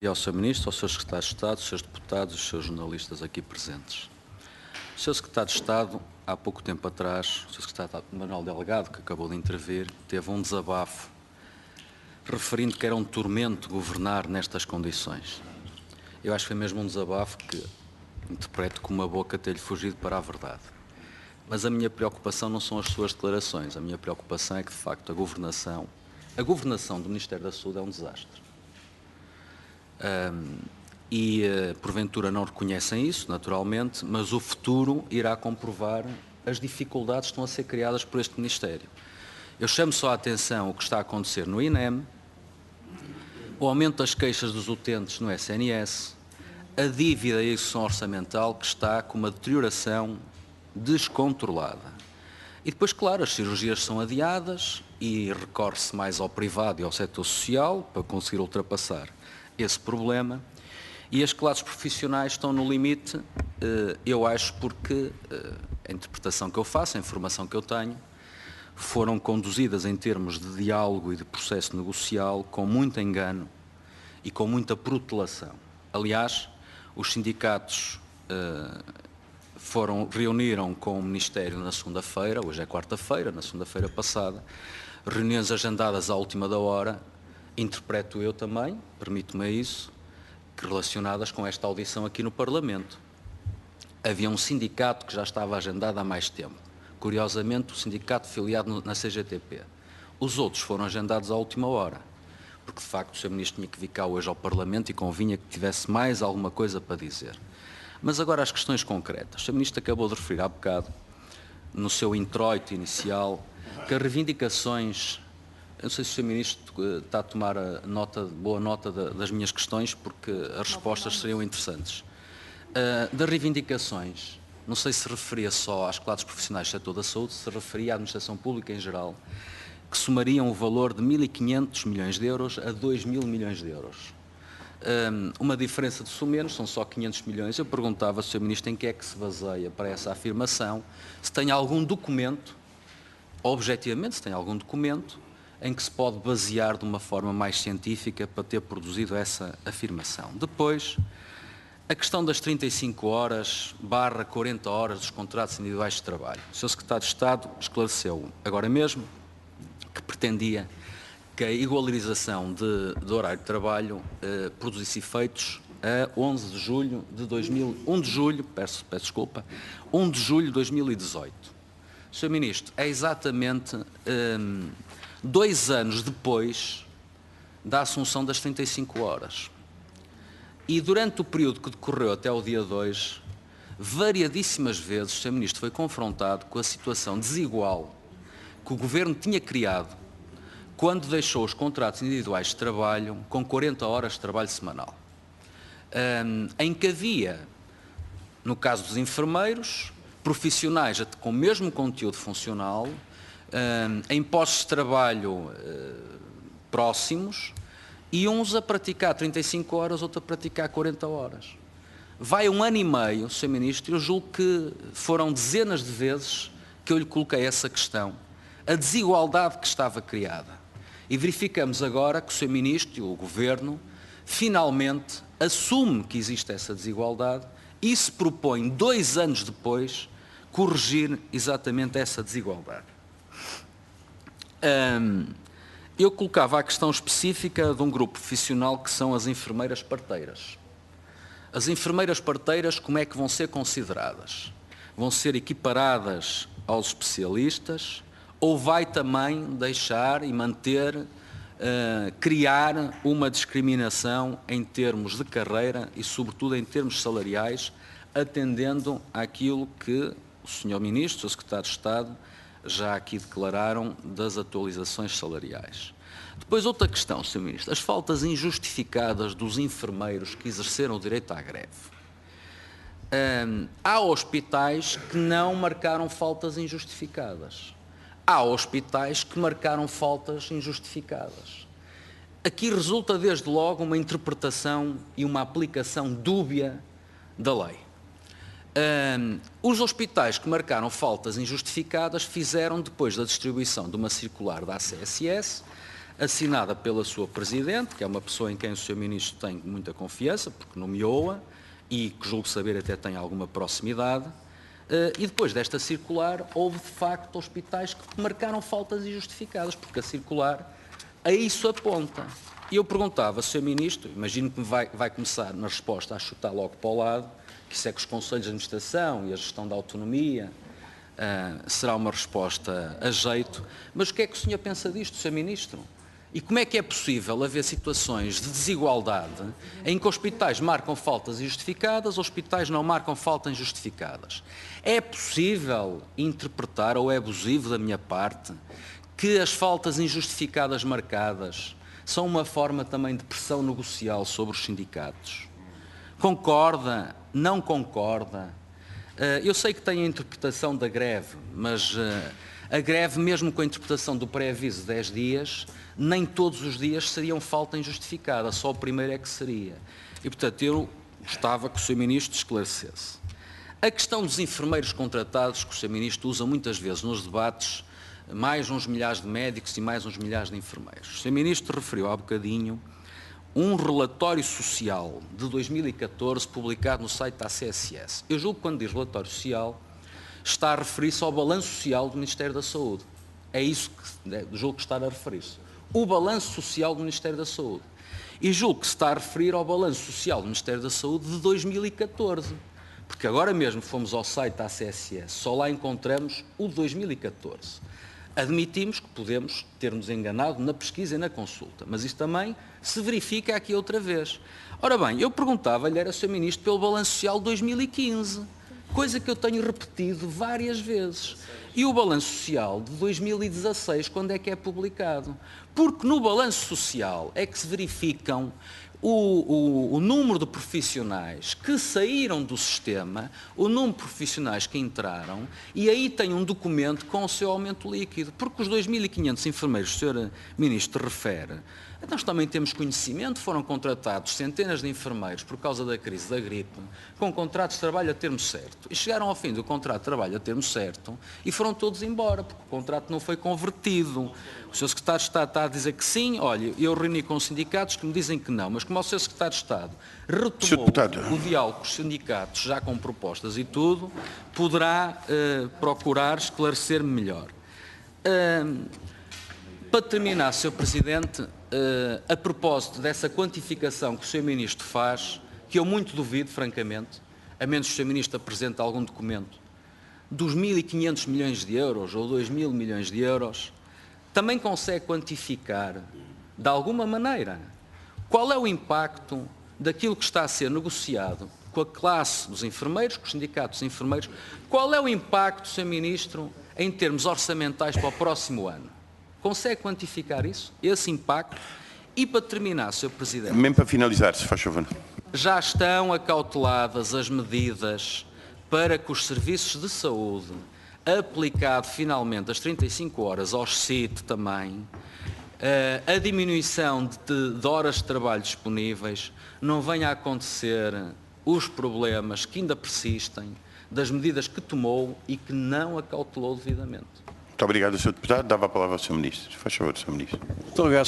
E ao Sr. Ministro, ao Sr. Secretário de Estado, aos Srs. Deputados e aos Srs. Jornalistas aqui presentes. O Sr. Secretário de Estado, há pouco tempo atrás, o Sr. Secretário Manuel Delegado, que acabou de intervir, teve um desabafo referindo que era um tormento governar nestas condições. Eu acho que foi mesmo um desabafo que interpreto como uma boca ter-lhe fugido para a verdade. Mas a minha preocupação não são as suas declarações, a minha preocupação é que, de facto, a governação do Ministério da Saúde é um desastre. Porventura não reconhecem isso, naturalmente, mas o futuro irá comprovar as dificuldades que estão a ser criadas por este Ministério. Eu chamo só a atenção o que está a acontecer no INEM, o aumento das queixas dos utentes no SNS, a dívida e a execução orçamental que está com uma deterioração descontrolada. E depois, claro, as cirurgias são adiadas e recorre-se mais ao privado e ao setor social para conseguir ultrapassar esse problema, e as classes profissionais estão no limite, eu acho, porque a interpretação que eu faço, a informação que eu tenho, foram conduzidas em termos de diálogo e de processo negocial com muito engano e com muita protelação. Aliás, os sindicatos reuniram com o Ministério na segunda-feira, hoje é quarta-feira, na segunda-feira passada, reuniões agendadas à última da hora, interpreto eu também, permito-me isso, que relacionadas com esta audição aqui no Parlamento. Havia um sindicato que já estava agendado há mais tempo. Curiosamente, o sindicato filiado na CGTP. Os outros foram agendados à última hora, porque de facto o Sr. Ministro tinha que vir cá hoje ao Parlamento e convinha que tivesse mais alguma coisa para dizer. Mas agora as questões concretas. O Sr. Ministro acabou de referir há bocado, no seu introito inicial, que as reivindicações... Eu não sei se o Sr. Ministro está a tomar boa nota das minhas questões, porque as respostas seriam interessantes. Das reivindicações, não sei se referia só às classes profissionais do setor da saúde, se referia à administração pública em geral, que somariam o valor de 1.500 milhões de euros a 2.000 milhões de euros. Uma diferença de sumenos, são só 500 milhões. Eu perguntava ao Sr. Ministro em que é que se baseia para essa afirmação, se tem algum documento, objetivamente, se tem algum documento, em que se pode basear de uma forma mais científica para ter produzido essa afirmação. Depois, a questão das 35 horas / 40 horas dos contratos individuais de trabalho. O Sr. Secretário de Estado esclareceu agora mesmo que pretendia que a igualarização de horário de trabalho produzisse efeitos a 1 de julho de 2018. Sr. Ministro, é exatamente 2 anos depois da assunção das 35 horas. E durante o período que decorreu até o dia 2, variadíssimas vezes o Sr. Ministro foi confrontado com a situação desigual que o Governo tinha criado quando deixou os contratos individuais de trabalho com 40 horas de trabalho semanal. Em que havia, no caso dos enfermeiros, profissionais com o mesmo conteúdo funcional, em postos de trabalho próximos, e uns a praticar 35 horas, outros a praticar 40 horas. Vai 1 ano e meio, Sr. Ministro, eu julgo que foram dezenas de vezes que eu lhe coloquei essa questão, a desigualdade que estava criada. E verificamos agora que o Sr. Ministro e o Governo finalmente assume que existe essa desigualdade e se propõe, 2 anos depois, corrigir exatamente essa desigualdade. Eu colocava a questão específica de um grupo profissional que são as enfermeiras parteiras. As enfermeiras parteiras, como é que vão ser consideradas? Vão ser equiparadas aos especialistas ou vai também deixar e manter, criar uma discriminação em termos de carreira e, sobretudo, em termos salariais, atendendo àquilo que o Sr. Ministro, o Sr. Secretário de Estado, já aqui declararam das atualizações salariais. Depois, outra questão, Sr. Ministro, as faltas injustificadas dos enfermeiros que exerceram o direito à greve. Há hospitais que não marcaram faltas injustificadas. Há hospitais que marcaram faltas injustificadas. Aqui resulta, desde logo, uma interpretação e uma aplicação dúbia da lei. Os hospitais que marcaram faltas injustificadas fizeram, depois da distribuição de uma circular da ACSS, assinada pela sua Presidente, que é uma pessoa em quem o Sr. Ministro tem muita confiança, porque nomeou-a, e que julgo saber até tem alguma proximidade, e depois desta circular houve de facto hospitais que marcaram faltas injustificadas, porque a circular a isso aponta. E eu perguntava, Sr. Ministro, imagino que vai começar na resposta a chutar logo para o lado, que isso é que os Conselhos de Administração e a gestão da autonomia será uma resposta a jeito, mas o que é que o senhor pensa disto, Sr. Ministro? E como é que é possível haver situações de desigualdade em que hospitais marcam faltas injustificadas, hospitais não marcam faltas injustificadas? É possível interpretar, ou é abusivo da minha parte, que as faltas injustificadas marcadas são uma forma também de pressão negocial sobre os sindicatos? Concorda? Não concorda? Eu sei que tem a interpretação da greve, mas a greve, mesmo com a interpretação do pré-aviso de 10 dias, nem todos os dias seriam falta injustificada, só o primeiro é que seria. E, portanto, eu gostava que o Sr. Ministro esclarecesse. A questão dos enfermeiros contratados, que o Sr. Ministro usa muitas vezes nos debates, mais uns milhares de médicos e mais uns milhares de enfermeiros. O Sr. Ministro referiu há bocadinho um relatório social de 2014 publicado no site da CSS. Eu julgo que quando diz relatório social está a referir-se ao balanço social do Ministério da Saúde. É isso que julgo que está a referir-se. O balanço social do Ministério da Saúde. E julgo que se está a referir ao balanço social do Ministério da Saúde de 2014. Porque agora mesmo fomos ao site da CSS, só lá encontramos o de 2014. Admitimos que podemos ter-nos enganado na pesquisa e na consulta, mas isto também se verifica aqui outra vez. Ora bem, eu perguntava-lhe, era Sr. Ministro, pelo balanço social de 2015, coisa que eu tenho repetido várias vezes. E o balanço social de 2016, quando é que é publicado? Porque no balanço social é que se verificam o número de profissionais que saíram do sistema, o número de profissionais que entraram, e aí tem um documento com o seu aumento líquido, porque os 2.500 enfermeiros que o Sr. Ministro refere, nós também temos conhecimento, foram contratados centenas de enfermeiros por causa da crise da gripe, com contratos de trabalho a termo certo, e chegaram ao fim do contrato de trabalho a termo certo, e foram todos embora, porque o contrato não foi convertido. O Sr. Secretário de Estado está a dizer que sim, olha, eu reuni com os sindicatos que me dizem que não, mas como o Sr. Secretário de Estado retomou o diálogo com os sindicatos, já com propostas e tudo, poderá procurar esclarecer-me melhor. Para terminar, Sr. Presidente, a propósito dessa quantificação que o Sr. Ministro faz, que eu muito duvido, francamente, a menos que o Sr. Ministro apresente algum documento, dos 1.500 milhões de euros ou 2.000 milhões de euros, também consegue quantificar, de alguma maneira, qual é o impacto daquilo que está a ser negociado com a classe dos enfermeiros, com os sindicatos dos enfermeiros, qual é o impacto, Sr. Ministro, em termos orçamentais para o próximo ano? Consegue quantificar isso, esse impacto? E para terminar, Sr. Presidente... Mesmo para finalizar, se faz favor. Já estão acauteladas as medidas para que os serviços de saúde, aplicado finalmente as 35 horas aos CIT também, a diminuição de horas de trabalho disponíveis, não venha a acontecer os problemas que ainda persistem das medidas que tomou e que não acautelou devidamente. Muito obrigado, Sr. Deputado. Dava a palavra ao Sr. Ministro. Faz favor, Sr. Ministro. Muito obrigado,